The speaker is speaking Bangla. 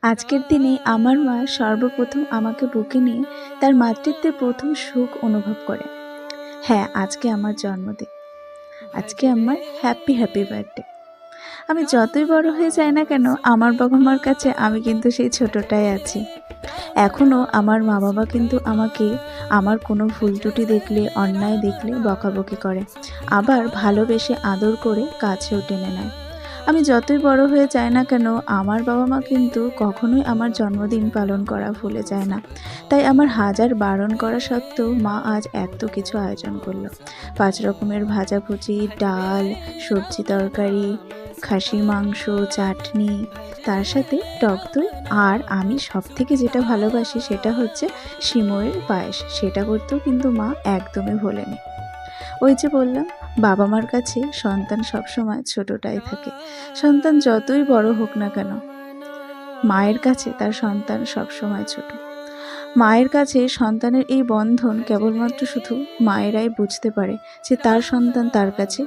আজকের দিনে আমার মা সর্বপ্রথম আমাকে বুকে নিয়ে তার মাতৃত্বের প্রথম সুখ অনুভব করে। হ্যাঁ, আজকে আমার জন্মদিন। আজকে আমার হ্যাপি হ্যাপি বার্থডে। আমি যতই বড় হয়ে যাই না কেন, আমার বাবা মার কাছে আমি কিন্তু সেই ছোটটাই আছি। এখনও আমার মা বাবা কিন্তু আমাকে আমার কোনো ভুল ত্রুটি দেখলে, অন্যায় দেখলে বকাবকি করে, আবার ভালোবেসে আদর করে কাছেও টেনে নেয়। আমি যতই বড় হয়ে যাই না কেন, আমার বাবা মা কিন্তু কখনোই আমার জন্মদিন পালন করা ভুলে যায় না। তাই আমার হাজার বারণ করা সত্ত্বেও মা আজ এত কিছু আয়োজন করলো। ৫ রকমের ভাজাভুজি, ডাল, সবজি তরকারি, খাসির মাংস, চাটনি, তার সাথে টক দই। আর আমি সবথেকে যেটা ভালোবাসি সেটা হচ্ছে সিমইয়ের পায়েস। সেটা করতেও কিন্তু মা একদমই ভোলেনি। ওই যে বললাম, বাবা মার কাছে সন্তান সবসময় ছোটটাই থাকে। সন্তান যতই বড় হোক না কেন, মায়ের কাছে তার সন্তান সবসময় ছোট। মায়ের কাছে সন্তানের এই বন্ধন কেবলমাত্র শুধু মায়েরাই বুঝতে পারে যে তার সন্তান তার কাছে